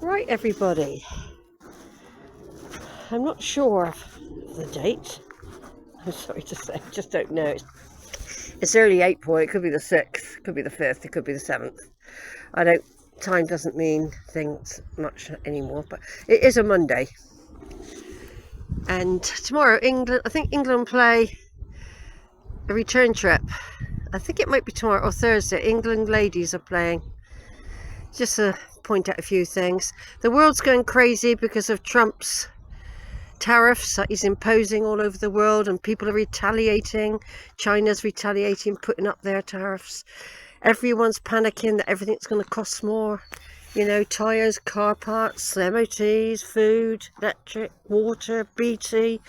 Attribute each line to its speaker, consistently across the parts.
Speaker 1: Right, everybody, I'm not sure of the date. I'm sorry to say, I just don't know. It's early April. It could be the 6th, it could be the 5th, it could be the 7th. Time doesn't mean things much anymore, but it is a Monday. And tomorrow, I think England play a return trip. I think it might be tomorrow or Thursday. England ladies are playing. Just to point out a few things. The world's going crazy because of Trump's tariffs that he's imposing all over the world, and people are retaliating. China's retaliating, putting up their tariffs. Everyone's panicking that everything's going to cost more. You know, tyres, car parts, MOTs, food, electric, water, BT.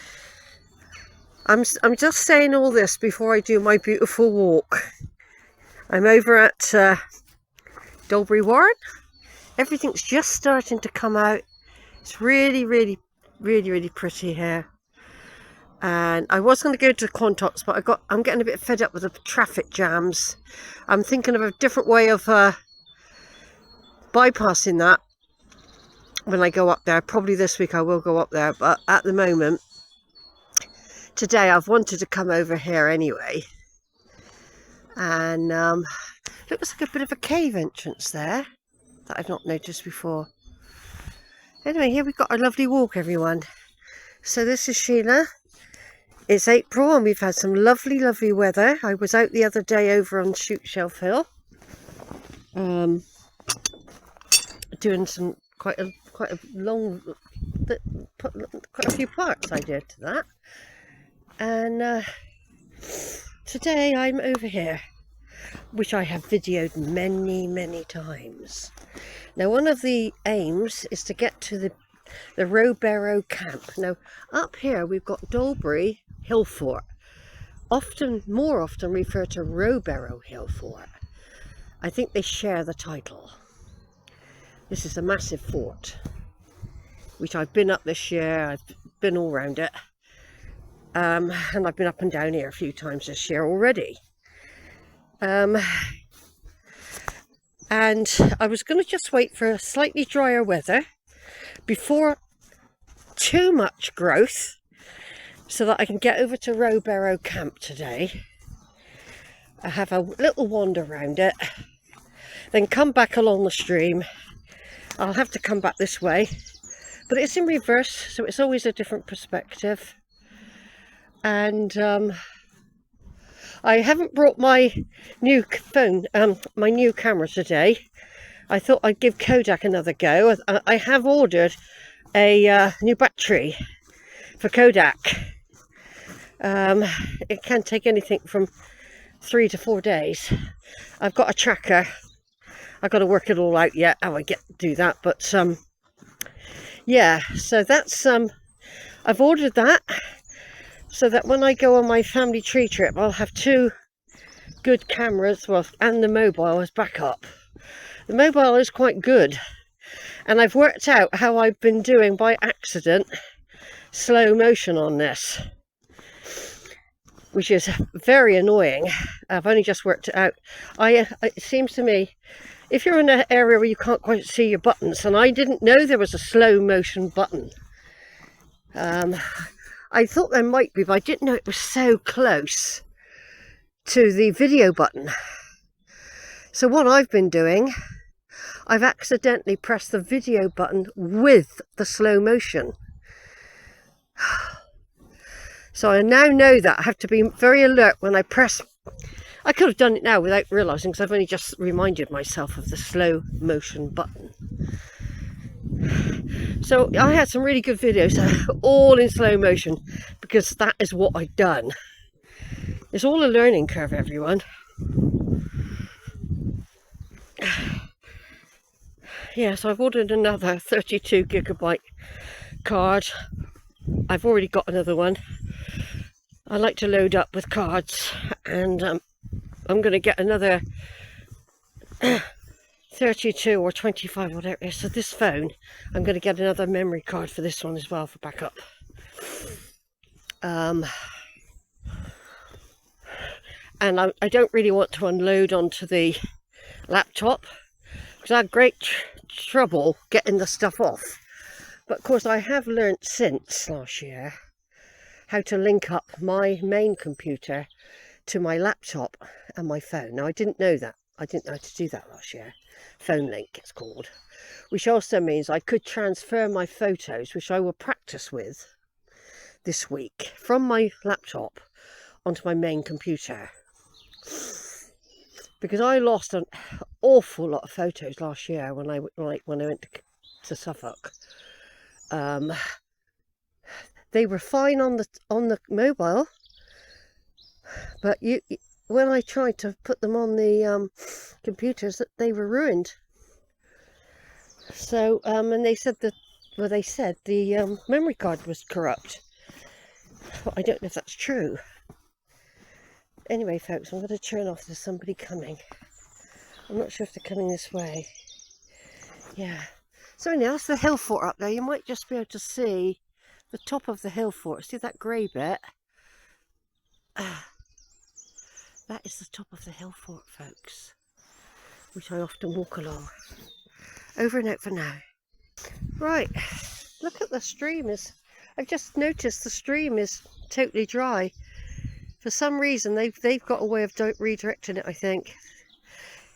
Speaker 1: I'm just saying all this before I do my beautiful walk. I'm over at Dolebury Hill. Everything's just starting to come out. It's really pretty here. And I was going to go to Quantox, but I'm getting a bit fed up with the traffic jams. I'm thinking of a different way of bypassing that when I go up there. Probably this week I will go up there, but at the moment, today I've wanted to come over here anyway. And looks like a bit of a cave entrance there that I've not noticed before. Anyway, here we've got our lovely walk, everyone. So this is Sheila. It's April and we've had some lovely weather. I was out the other day over on Shoot Shelf Hill, doing some quite a few parts I did to that. And today I'm over here, which I have videoed many times. Now, one of the aims is to get to the Rowberrow camp. Now, up here we've got Dolebury Hill Fort, more often referred to Rowberrow Hill Fort. I think they share the title. This is a massive fort, which I've been up this year. I've been all around it. And I've been up and down here a few times this year already. And I was going to just wait for slightly drier weather before too much growth so that I can get over to Rowberrow camp today. I have a little wander around it, then come back along the stream. I'll have to come back this way, but it's in reverse, so it's always a different perspective. And I haven't brought my new phone, my new camera today. I thought I'd give Kodak another go. I have ordered a new battery for Kodak. It can take anything from 3 to 4 days. I've got a tracker. I've got to work it all out yet, how I do that. But yeah, so that's I've ordered that, so that when I go on my family tree trip, I'll have 2 good cameras, well, and the mobile as backup. The mobile is quite good, and I've worked out how I've been doing by accident slow motion on this, which is very annoying. I've only just worked it out. It seems to me, if you're in an area where you can't quite see your buttons, and I didn't know there was a slow motion button. I thought there might be, but I didn't know it was so close to the video button. So what I've been doing, I've accidentally pressed the video button with the slow motion. So I now know that I have to be very alert when I press. I could have done it now without realising, because I've only just reminded myself of the slow motion button. So I had some really good videos, all in slow motion, because that is what I've done. It's all a learning curve, everyone. Yeah, so I've ordered another 32 gigabyte card. I've already got another one. I like to load up with cards, and I'm going to get another 32 or 25, whatever it is. So this phone, I'm going to get another memory card for this one as well for backup. And I don't really want to unload onto the laptop, because I had great trouble getting the stuff off. But of course I have learnt since last year how to link up my main computer to my laptop and my phone. Now I didn't know that. I didn't know how to do that last year. Phone link it's called. Which also means I could transfer my photos, which I will practice with this week, from my laptop onto my main computer. Because I lost an awful lot of photos last year when I went to Suffolk. They were fine on the mobile, but when I tried to put them on the computers, that they were ruined. So and they said that, well, they said the memory card was corrupt. But I don't know if that's true. Anyway, folks, I'm going to turn off. There's somebody coming. I'm not sure if they're coming this way. Yeah. So anyhow, that's the hill fort up there. You might just be able to see the top of the hill fort. See that grey bit? That is the top of the hill fort, folks, which I often walk along. Over and out for now. Right, look at the stream. I've just noticed the stream is totally dry. For some reason they've got a way of redirecting it, I think.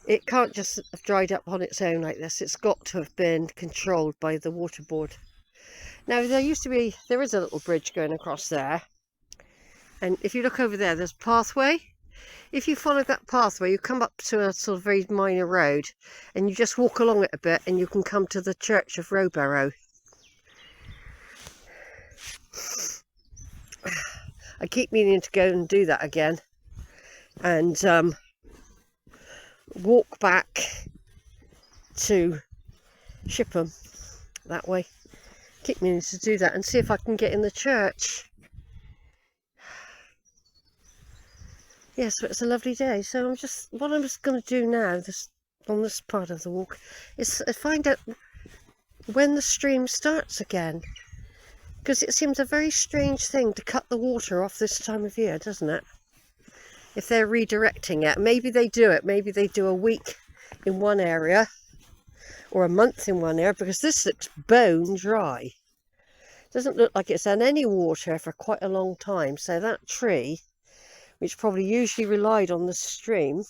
Speaker 1: It can't just have dried up on its own like this. It's got to have been controlled by the water board. Now there is a little bridge going across there. And if you look over there, there's a pathway. If you follow that pathway, you come up to a sort of very minor road and you just walk along it a bit and you can come to the church of Rowberrow. I keep meaning to go and do that again and walk back to Shipham that way. Keep meaning to do that and see if I can get in the church. Yes, but it's a lovely day. So what I'm just going to do now, on this part of the walk, is find out when the stream starts again. Because it seems a very strange thing to cut the water off this time of year, doesn't it? If they're redirecting it. Maybe they do it. Maybe they do a week in one area or a month in one area, because this looks bone dry. Doesn't look like it's had any water for quite a long time. So that tree, which probably usually relied on the stream,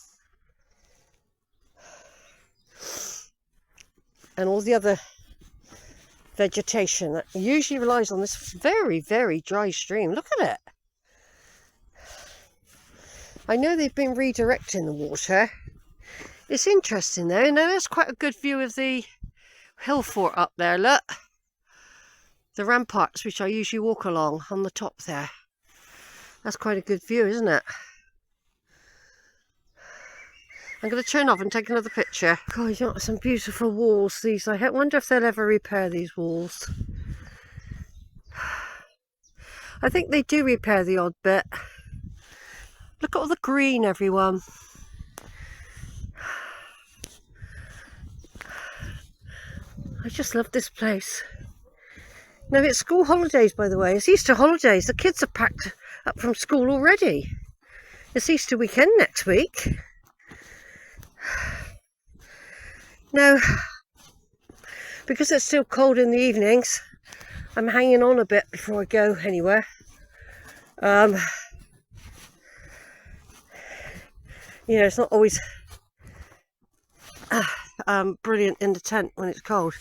Speaker 1: and all the other vegetation that usually relies on this very, very dry stream. Look at it. I know they've been redirecting the water. It's interesting though. Now there's quite a good view of the hill fort up there, look. The ramparts, which I usually walk along on the top there. That's quite a good view, isn't it? I'm going to turn off and take another picture. God, you've got some beautiful walls, these. I wonder if they'll ever repair these walls. I think they do repair the odd bit. Look at all the green, everyone. I just love this place. Now it's school holidays, by the way. It's Easter holidays. The kids are packed up from school already. It's Easter weekend next week. Now, because it's still cold in the evenings, I'm hanging on a bit before I go anywhere. You know, it's not always brilliant in the tent when it's cold.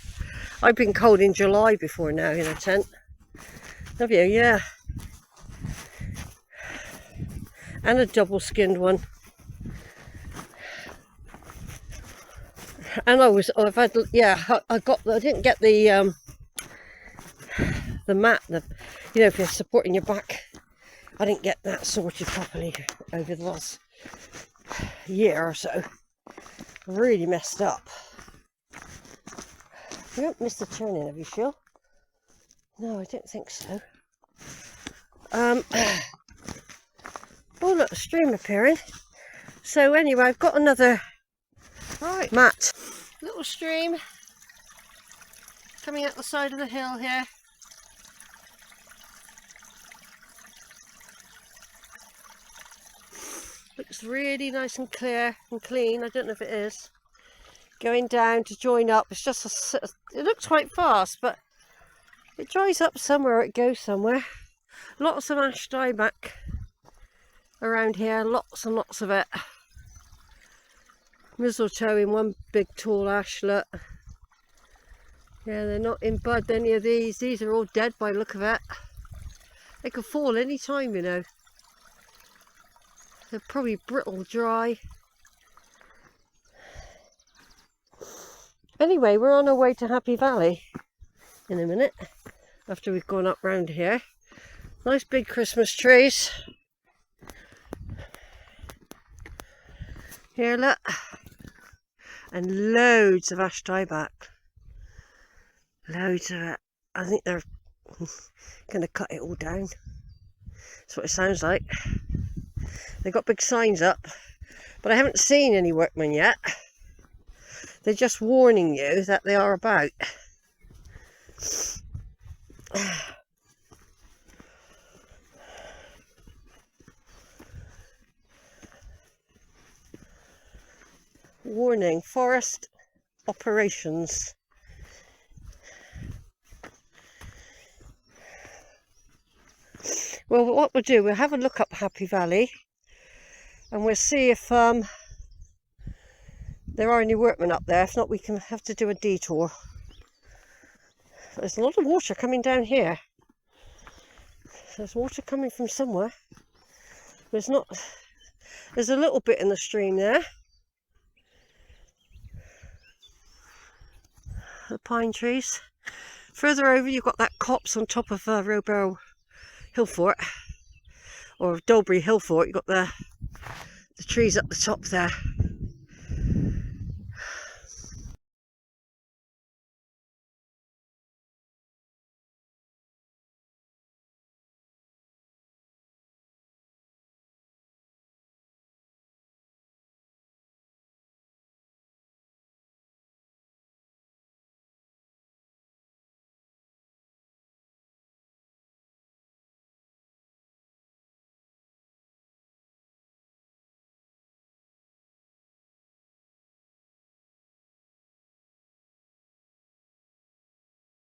Speaker 1: I've been cold in July before now in a tent. Have you? Yeah. And a double-skinned one. And I didn't get the mat, you know, if you're supporting your back. I didn't get that sorted properly over the last year or so. Really messed up. You haven't missed a turning, have you, Shill? No, I don't think so. Oh look, a stream appearing. So anyway, I've got another mat. Little stream coming out the side of the hill here. Looks really nice and clear and clean. I don't know if it is. going down to join up. It's just it looks quite fast, but it dries up somewhere, it goes somewhere. Lots of ash dieback around here, lots and lots of it. Mistletoe in one big tall ash, look. Yeah, they're not in bud, any of these. These are all dead by the look of it. They could fall any time, you know. They're probably brittle dry. Anyway, we're on our way to Happy Valley in a minute, after we've gone up round here. Nice big Christmas trees. Here, look. And loads of ash dieback. Loads of it. I think they're going to cut it all down. That's what it sounds like. They've got big signs up, but I haven't seen any workmen yet. They're just warning you that they are about. Warning, forest operations. Well, what we'll do, we'll have a look up Happy Valley and we'll see if there are any workmen up there. If not, we can have to do a detour. There's a lot of water coming down here. There's water coming from somewhere. There's not. There's a little bit in the stream there. The pine trees. Further over, you've got that copse on top of Rowberrow Hill Fort, or Dolebury Hill Fort. You've got the trees up the top there.